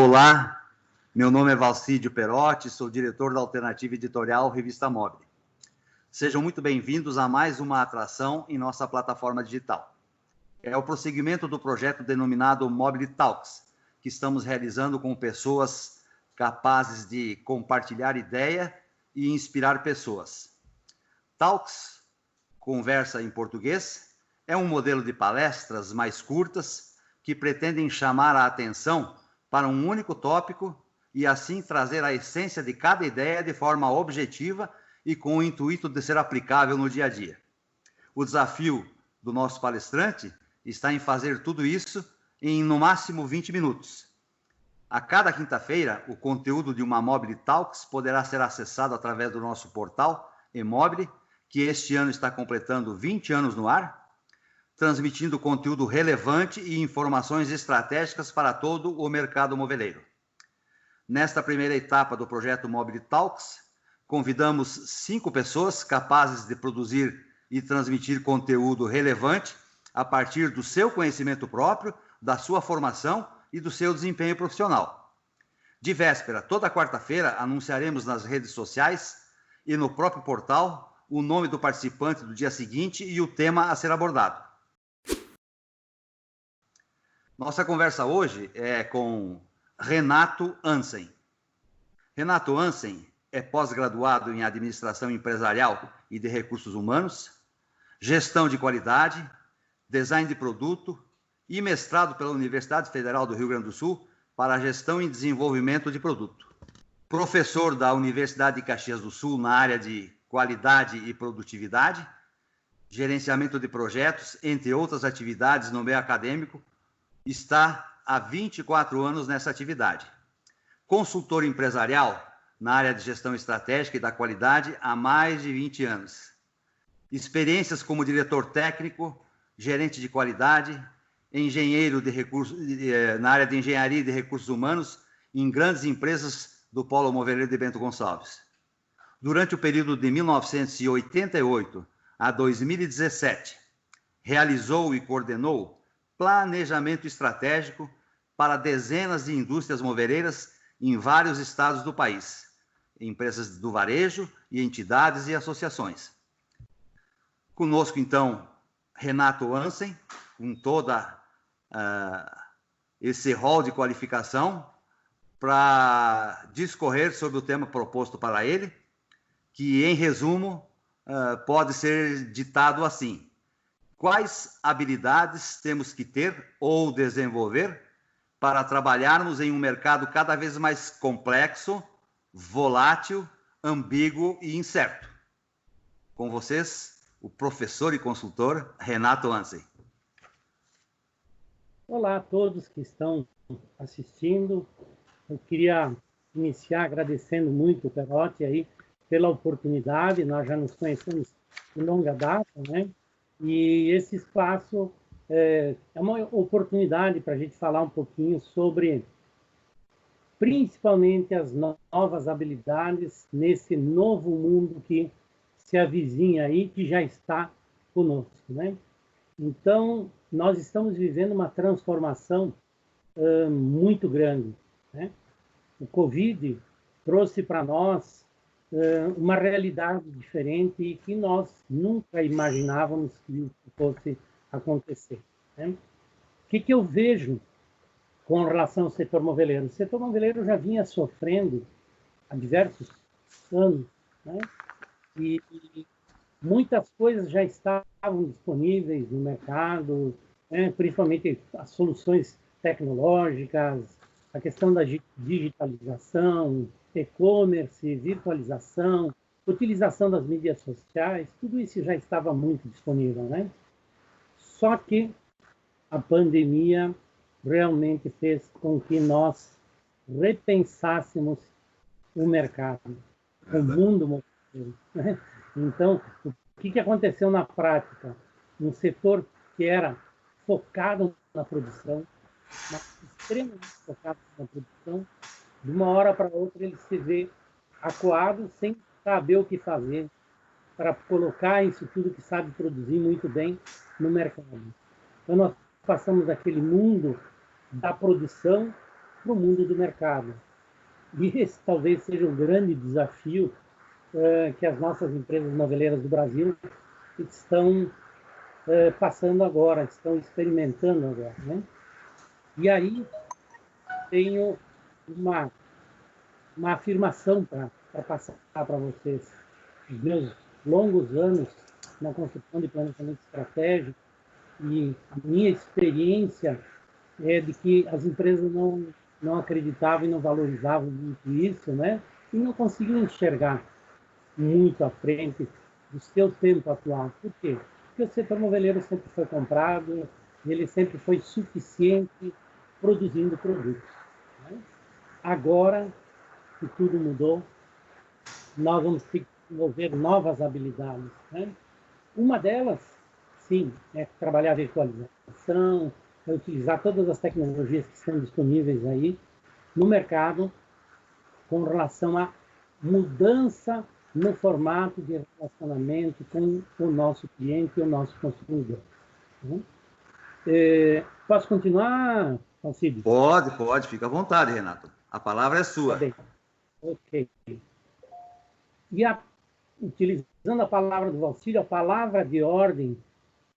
Olá, meu nome é Valcídio Perotti, sou diretor da Alternativa Editorial Revista Mobile. Sejam muito bem-vindos a mais uma atração em nossa plataforma digital. É o prosseguimento do projeto denominado Mobile Talks, que estamos realizando com pessoas capazes de compartilhar ideia e inspirar pessoas. Talks, conversa em português, é um modelo de palestras mais curtas que pretendem chamar a atenção para um único tópico e assim trazer a essência de cada ideia de forma objetiva e com o intuito de ser aplicável no dia a dia. O desafio do nosso palestrante está em fazer tudo isso em, no máximo, 20 minutos. A cada quinta-feira, o conteúdo de uma Mobile Talks poderá ser acessado através do nosso portal eMobile, que este ano está completando 20 anos no ar, transmitindo conteúdo relevante e informações estratégicas para todo o mercado moveleiro. Nesta primeira etapa do projeto Mobile Talks, convidamos 5 pessoas capazes de produzir e transmitir conteúdo relevante a partir do seu conhecimento próprio, da sua formação e do seu desempenho profissional. De véspera, toda quarta-feira, anunciaremos nas redes sociais e no próprio portal o nome do participante do dia seguinte e o tema a ser abordado. Nossa conversa hoje é com Renato Hansen. Renato Hansen é pós-graduado em Administração Empresarial e de Recursos Humanos, Gestão de Qualidade, Design de Produto e mestrado pela Universidade Federal do Rio Grande do Sul para Gestão e Desenvolvimento de Produto. Professor da Universidade de Caxias do Sul na área de Qualidade e Produtividade, Gerenciamento de Projetos, entre outras atividades no meio acadêmico, está há 24 anos nessa atividade. Consultor empresarial na área de gestão estratégica e da qualidade há mais de 20 anos. Experiências como diretor técnico, gerente de qualidade, engenheiro de recursos, na área de engenharia e de recursos humanos em grandes empresas do Polo Moveleiro de Bento Gonçalves. Durante o período de 1988 a 2017, realizou e coordenou planejamento estratégico para dezenas de indústrias moveleiras em vários estados do país, empresas do varejo e entidades e associações. Conosco, então, Renato Hansen, com toda esse rol de qualificação, para discorrer sobre o tema proposto para ele, que, em resumo, pode ser ditado assim: quais habilidades temos que ter ou desenvolver para trabalharmos em um mercado cada vez mais complexo, volátil, ambíguo e incerto? Com vocês, o professor e consultor Renato Hansen. Olá a todos que estão assistindo. Eu queria iniciar agradecendo muito o Perotti aí pela oportunidade. Nós já nos conhecemos de longa data, né? E esse espaço é uma oportunidade para a gente falar um pouquinho sobre, principalmente, as novas habilidades nesse novo mundo que se avizinha aí, que já está conosco, né? Então, nós estamos vivendo uma transformação muito grande, né? O Covid trouxe para nós uma realidade diferente que nós nunca imaginávamos que fosse acontecer, né? O que eu vejo com relação ao setor moveleiro? O setor moveleiro já vinha sofrendo há diversos anos, né? E muitas coisas já estavam disponíveis no mercado, né? Principalmente as soluções tecnológicas, a questão da digitalização, e-commerce, virtualização, utilização das mídias sociais, tudo isso já estava muito disponível, né? Só que a pandemia realmente fez com que nós repensássemos o mercado, o mundo moderno, né? Então, o que aconteceu na prática? Um setor que era focado na produção, extremamente focado na produção, de uma hora para outra ele se vê acuado, sem saber o que fazer para colocar isso tudo que sabe produzir muito bem no mercado. Então nós passamos daquele mundo da produção para o mundo do mercado. E esse talvez seja o grande desafio que as nossas empresas moveleiras do Brasil estão passando agora, estão experimentando agora, né? E aí tenho uma afirmação para passar para vocês. Os meus longos anos na construção de planejamento estratégico e a minha experiência é de que as empresas não acreditavam e não valorizavam muito isso, né? E não conseguiam enxergar muito à frente do seu tempo atual. Por quê? Porque o setor moveleiro sempre foi comprado, ele sempre foi suficiente produzindo produtos, né? Agora que tudo mudou, nós vamos ter que desenvolver novas habilidades, né? Uma delas, sim, é trabalhar a virtualização, é utilizar todas as tecnologias que estão disponíveis aí no mercado com relação à mudança no formato de relacionamento com o nosso cliente e o nosso consumidor. Posso continuar, Alcides? Pode, fica à vontade, Renato. A palavra é sua. Tá bem. Ok. E utilizando a palavra do Valcílio, a palavra de ordem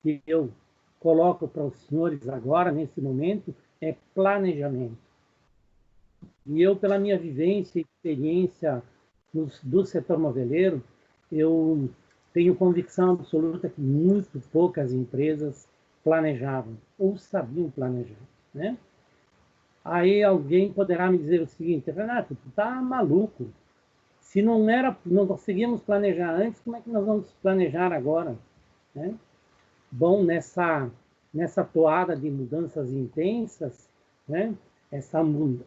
que eu coloco para os senhores agora, nesse momento, é planejamento. E eu, pela minha vivência e experiência do setor moveleiro, eu tenho convicção absoluta que muito poucas empresas planejavam ou sabiam planejar, né? Aí alguém poderá me dizer o seguinte: Renato, tu tá maluco? Se não conseguimos planejar antes, como é que nós vamos planejar agora, né? Bom, nessa toada de mudanças intensas, né? Essa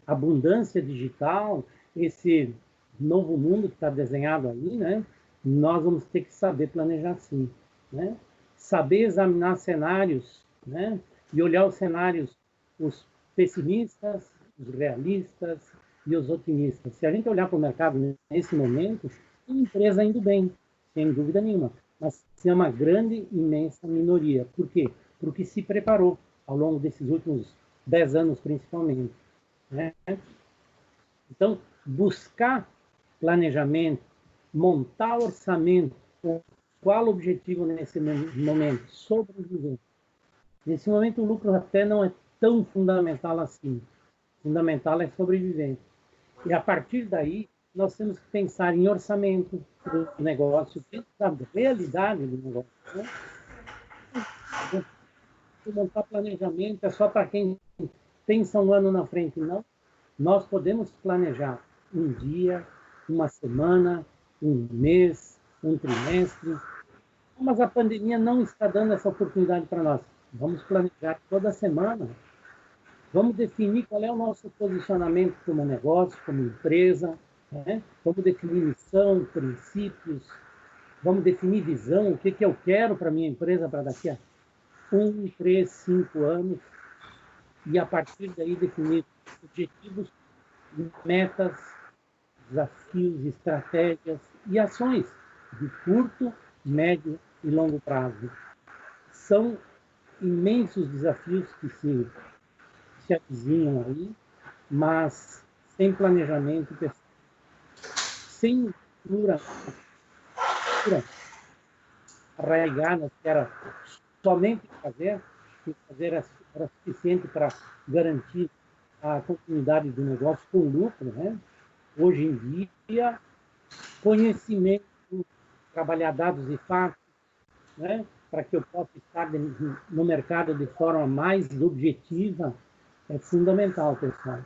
abundância digital, esse novo mundo que está desenhado aí, né? Nós vamos ter que saber planejar sim, né? Saber examinar cenários, né? E olhar os cenários, os pessimistas, os realistas e os otimistas. Se a gente olhar para o mercado nesse momento, tem empresa indo bem, sem dúvida nenhuma, mas é uma grande, imensa minoria. Por quê? Porque se preparou ao longo desses últimos 10 anos, principalmente, né? Então, buscar planejamento, montar orçamento, qual o objetivo nesse momento? Sobreviver. Nesse momento, o lucro até não é tão fundamental assim. Fundamental é sobreviver. E a partir daí, nós temos que pensar em orçamento do negócio, dentro da realidade do negócio, né? Montar planejamento é só para quem pensa um ano na frente, não. Nós podemos planejar um dia, uma semana, um mês, um trimestre, mas a pandemia não está dando essa oportunidade para nós. Vamos planejar toda semana. Vamos definir qual é o nosso posicionamento como negócio, como empresa, né? Vamos definir missão, princípios, vamos definir visão, o que eu quero para a minha empresa para daqui a 1, 3, 5 anos, e a partir daí definir objetivos, metas, desafios, estratégias e ações de curto, médio e longo prazo. São imensos desafios que se avizinham aí, mas sem planejamento, sem cultura arraigada, que era somente fazer, e fazer era suficiente para garantir a continuidade do negócio com lucro, né? Hoje em dia, conhecimento, trabalhar dados e fatos, né? Para que eu possa estar no mercado de forma mais objetiva, é fundamental, pessoal.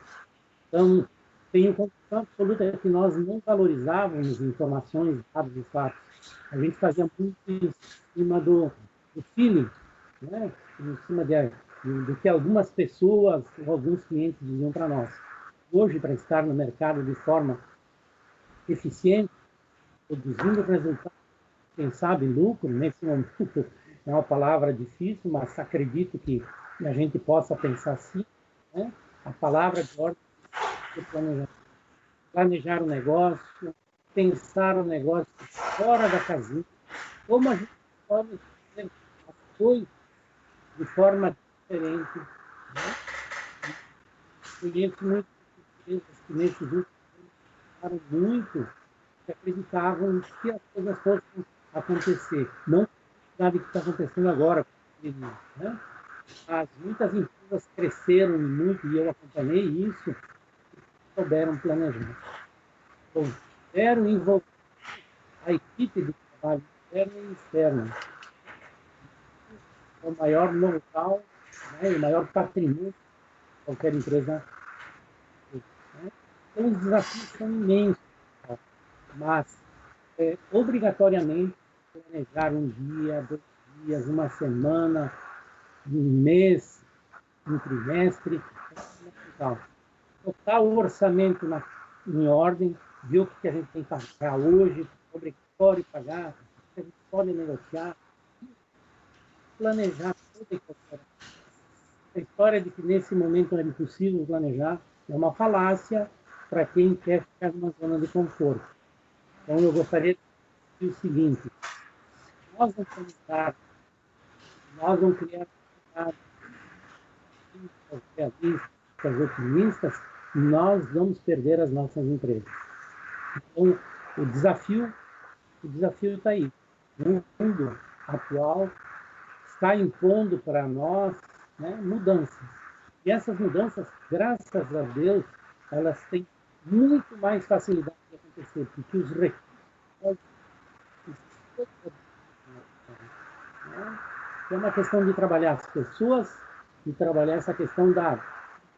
Então, tenho convicção absoluta que nós não valorizávamos informações, dados e fatos. A gente fazia muito em cima do feeling, né? Em cima do que algumas pessoas, alguns clientes diziam para nós. Hoje, para estar no mercado de forma eficiente, produzindo resultados, quem sabe lucro, nesse momento é uma palavra difícil, mas acredito que a gente possa pensar assim, né? A palavra de ordem é planejar o negócio, pensar o negócio fora da casinha, como a gente pode fazer as coisas de forma diferente, né? Conheço muitas empresas que nesses últimos anos falaram muito, que acreditavam que as coisas fossem acontecer. Não a que está acontecendo agora, né? Mas muitas empresas cresceram muito, e eu acompanhei isso, e souberam planejar. Souberam envolver a equipe de trabalho interna e externa. É o maior know-how, né, o maior patrimônio que qualquer empresa tem. Né? Então, os desafios são imensos, mas obrigatoriamente planejar um dia, 2 dias, uma semana, um mês, um trimestre, é fundamental. Botar o orçamento em ordem, ver o que a gente tem que pagar hoje, é obrigatório pagar, o que a gente pode negociar, planejar toda e qualquer. A história de que nesse momento é impossível planejar é uma falácia para quem quer ficar numa zona de conforto. Então, eu gostaria de dizer o seguinte: nós não somos dados, nós não criamos dados realistas, otimistas, nós vamos perder as nossas empresas. Então, o desafio está aí. O mundo atual está impondo para nós, né, mudanças. E essas mudanças, graças a Deus, elas têm muito mais facilidade de acontecer, porque os recursos, né, é uma questão de trabalhar as pessoas e trabalhar essa questão da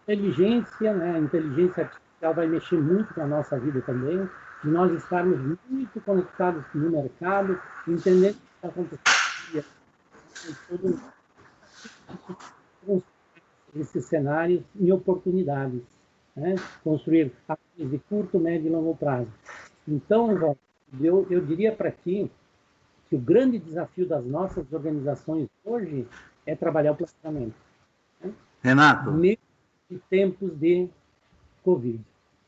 inteligência, né? A inteligência artificial vai mexer muito com a nossa vida também, de nós estarmos muito conectados no mercado, entendendo o que está acontecendo, todos esses cenários em oportunidades, né? Construir ações de curto, médio e longo prazo. Então, eu diria para ti que o grande desafio das nossas organizações hoje é trabalhar o planejamento. Né? Renato. Mesmo em tempos de Covid.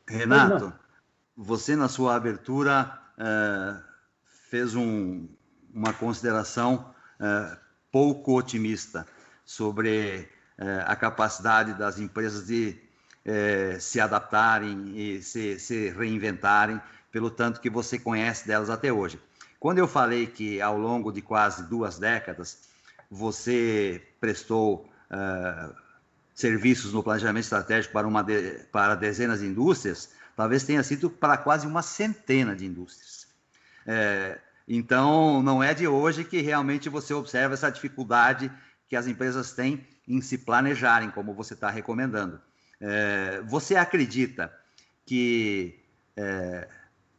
Renato, você na sua abertura fez uma consideração pouco otimista sobre a capacidade das empresas de se adaptarem e se reinventarem, pelo tanto que você conhece delas até hoje. Quando eu falei que ao longo de quase 2 décadas você prestou serviços no planejamento estratégico para dezenas de indústrias, talvez tenha sido para quase uma centena de indústrias. Então, não é de hoje que realmente você observa essa dificuldade que as empresas têm em se planejarem, como você está recomendando. Você acredita que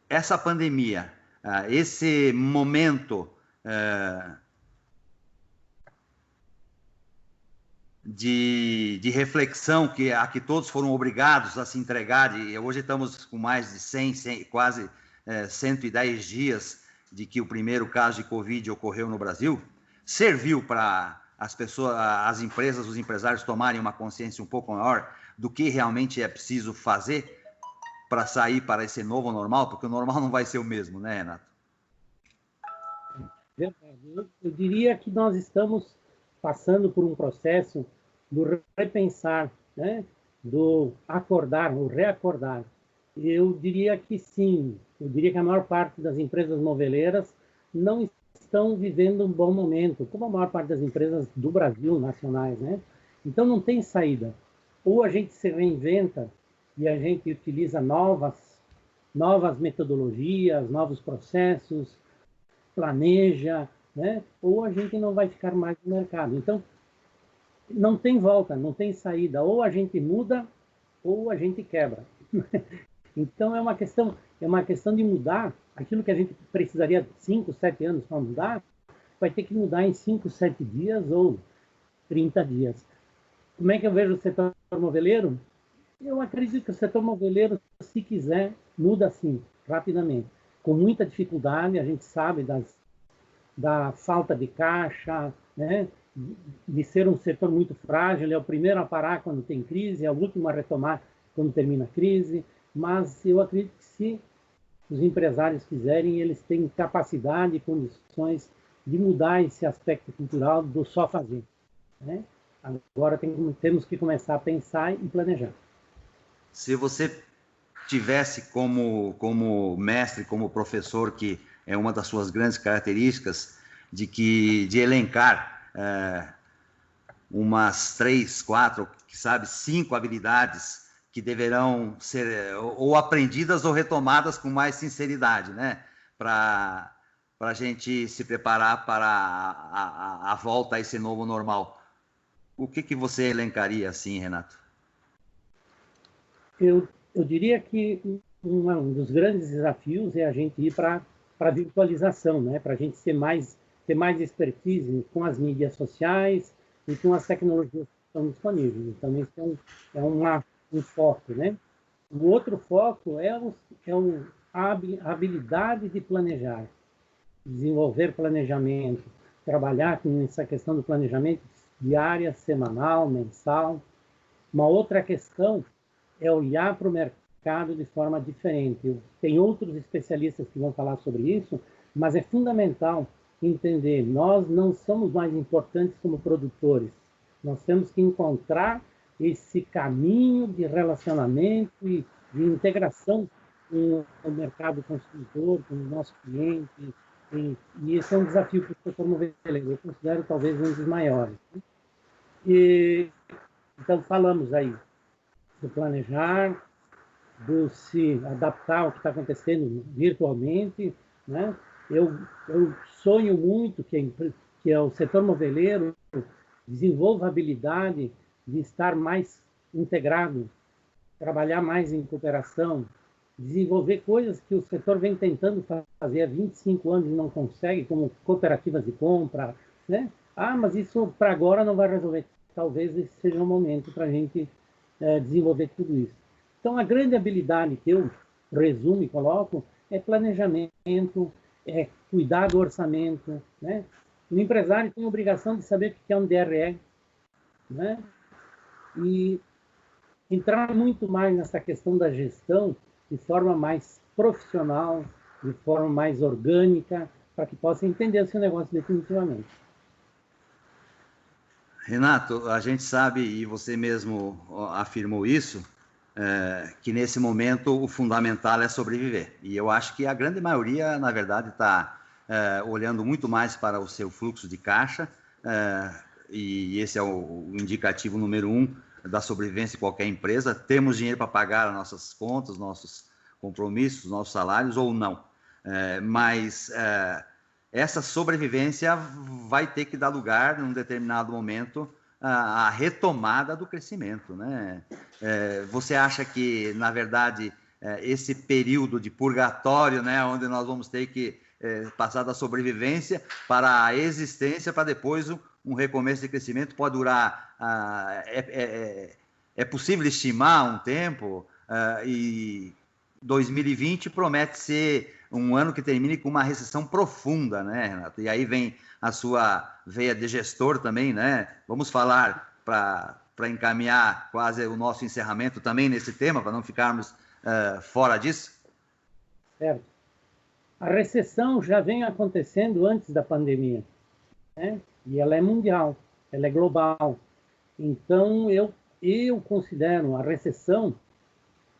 essa pandemia, esse momento de reflexão a que todos foram obrigados a se entregar, e hoje estamos com mais de 100 quase 110 dias de que o primeiro caso de Covid ocorreu no Brasil, serviu para as pessoas, as empresas, os empresários tomarem uma consciência um pouco maior do que realmente é preciso fazer para sair para esse novo normal, porque o normal não vai ser o mesmo, né, Renato? Eu diria que nós estamos passando por um processo do repensar, né? Do acordar, o reacordar. Eu diria que sim. Eu diria que a maior parte das empresas noveleiras não estão vivendo um bom momento, como a maior parte das empresas do Brasil, nacionais, né? Então não tem saída. Ou a gente se reinventa e a gente utiliza novas metodologias, novos processos, planeja, né? Ou a gente não vai ficar mais no mercado. Então, não tem volta, não tem saída. Ou a gente muda, ou a gente quebra. Então, é uma questão de mudar. Aquilo que a gente precisaria de 5, 7 anos para mudar, vai ter que mudar em 5, 7 dias ou 30 dias. Como é que eu vejo o setor moveleiro? Eu acredito que o setor moveleiro, se quiser, muda sim, rapidamente. Com muita dificuldade, a gente sabe da falta de caixa, né? De ser um setor muito frágil, ele é o primeiro a parar quando tem crise, é o último a retomar quando termina a crise, mas eu acredito que se os empresários quiserem, eles têm capacidade e condições de mudar esse aspecto cultural do só fazer. Né? Agora temos que começar a pensar e planejar. Se você tivesse como mestre, como professor, que é uma das suas grandes características, de elencar umas 3, 4, que sabe, 5 habilidades que deverão ser ou aprendidas ou retomadas com mais sinceridade, né? Para a gente se preparar para a volta a esse novo normal. O que você elencaria assim, Renato? Eu diria que um dos grandes desafios é a gente ir para a virtualização, né? Para a gente ter mais expertise com as mídias sociais e com as tecnologias que estão disponíveis. Então, isso um foco, né? O outro foco é a habilidade de planejar, desenvolver planejamento, trabalhar com essa questão do planejamento diária, semanal, mensal. Uma outra questão é olhar para o mercado de forma diferente. Tem outros especialistas que vão falar sobre isso, mas é fundamental entender, nós não somos mais importantes como produtores. Nós temos que encontrar esse caminho de relacionamento e de integração com o mercado consumidor, com os nossos clientes. E esse é um desafio para o setor moveleiro. Eu considero talvez um dos maiores. Então, falamos aí do planejar, do se adaptar ao que está acontecendo virtualmente, né? Eu sonho muito que o setor moveleiro desenvolva a habilidade de estar mais integrado, trabalhar mais em cooperação, desenvolver coisas que o setor vem tentando fazer há 25 anos e não consegue, como cooperativas de compra, né? Mas isso para agora não vai resolver. Talvez esse seja um momento para a gente desenvolver tudo isso. Então, a grande habilidade que eu resumo e coloco é planejamento, é cuidar do orçamento, né? O empresário tem a obrigação de saber o que é um DRE, né? E entrar muito mais nessa questão da gestão de forma mais profissional, de forma mais orgânica, para que possa entender o seu negócio definitivamente. Renato, a gente sabe, e você mesmo afirmou isso, que nesse momento o fundamental é sobreviver. E eu acho que a grande maioria, na verdade, está olhando muito mais para o seu fluxo de caixa, e esse é o indicativo número 1 da sobrevivência de qualquer empresa. Temos dinheiro para pagar as nossas contas, nossos compromissos, nossos salários ou não. Mas essa sobrevivência vai ter que dar lugar, num determinado momento, à retomada do crescimento, né? Você acha que, na verdade, esse período de purgatório, né, onde nós vamos ter que passar da sobrevivência para a existência, para depois um recomeço de crescimento, pode durar... é possível estimar um tempo, e 2020 promete ser um ano que termine com uma recessão profunda, né, Renato? E aí vem a sua veia de gestor também, né? Vamos falar para encaminhar quase o nosso encerramento também nesse tema, para não ficarmos fora disso? Certo. A recessão já vem acontecendo antes da pandemia, né? E ela é mundial, ela é global. Então, eu considero a recessão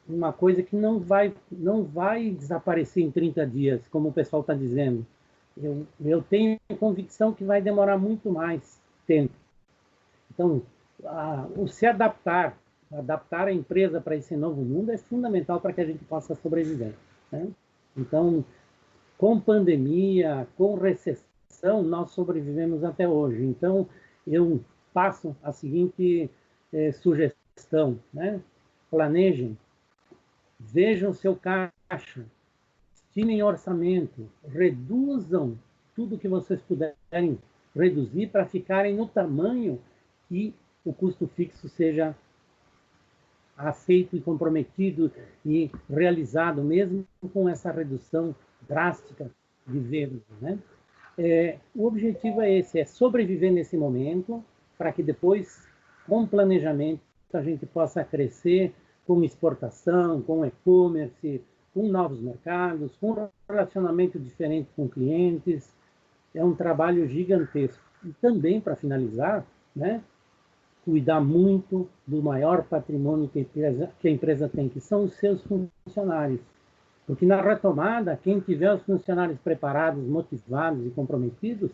uma coisa que não vai desaparecer em 30 dias, como o pessoal está dizendo. Eu tenho convicção que vai demorar muito mais tempo. Então, o se adaptar a empresa para esse novo mundo é fundamental para que a gente possa sobreviver, né? Então, com pandemia, com recessão, nós sobrevivemos até hoje. Então, eu passo a seguinte sugestão, né? Planejem, vejam seu caixa, estimem orçamento, reduzam tudo que vocês puderem reduzir para ficarem no tamanho que o custo fixo seja aceito e comprometido e realizado, mesmo com essa redução drástica de vendas, né? O objetivo é esse, é sobreviver nesse momento, para que depois, com planejamento, a gente possa crescer com exportação, com e-commerce, com novos mercados, com relacionamento diferente com clientes. É um trabalho gigantesco. E também, para finalizar, né, cuidar muito do maior patrimônio que a empresa tem, que são os seus funcionários. Porque na retomada, quem tiver os funcionários preparados, motivados e comprometidos,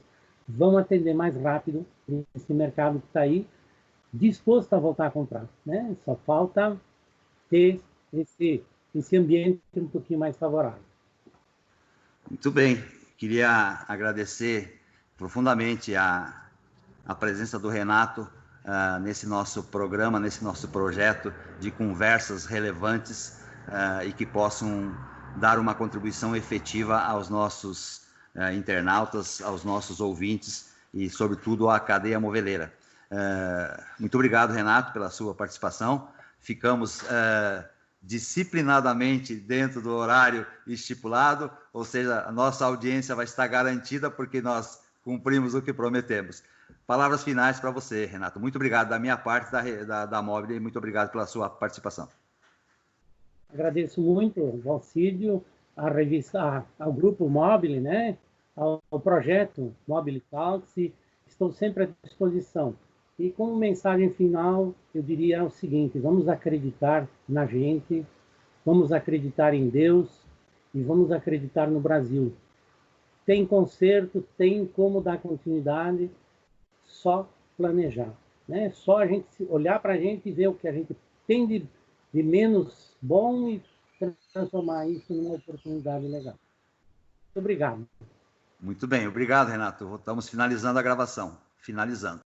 vão atender mais rápido esse mercado que está aí, disposto a voltar a comprar, né? Só falta ter esse ambiente um pouquinho mais favorável. Muito bem. Queria agradecer profundamente a presença do Renato nesse nosso programa, nesse nosso projeto de conversas relevantes e que possam dar uma contribuição efetiva aos nossos internautas, aos nossos ouvintes e, sobretudo, à cadeia moveleira. Muito obrigado, Renato, pela sua participação. Ficamos disciplinadamente dentro do horário estipulado, ou seja, a nossa audiência vai estar garantida porque nós cumprimos o que prometemos. Palavras finais para você, Renato. Muito obrigado da minha parte, da Mobile, e muito obrigado pela sua participação. Agradeço muito, Valcídio, à revista, ao Grupo Mobile, né? ao projeto Mobile Talks, e estou sempre à disposição. E como mensagem final, eu diria o seguinte: vamos acreditar na gente, vamos acreditar em Deus e vamos acreditar no Brasil. Tem conserto, tem como dar continuidade, só planejar, né? Só a gente olhar para a gente e ver o que a gente tem de menos bom e transformar isso numa oportunidade legal. Muito obrigado. Muito bem, obrigado, Renato. Estamos finalizando a gravação. Finalizando.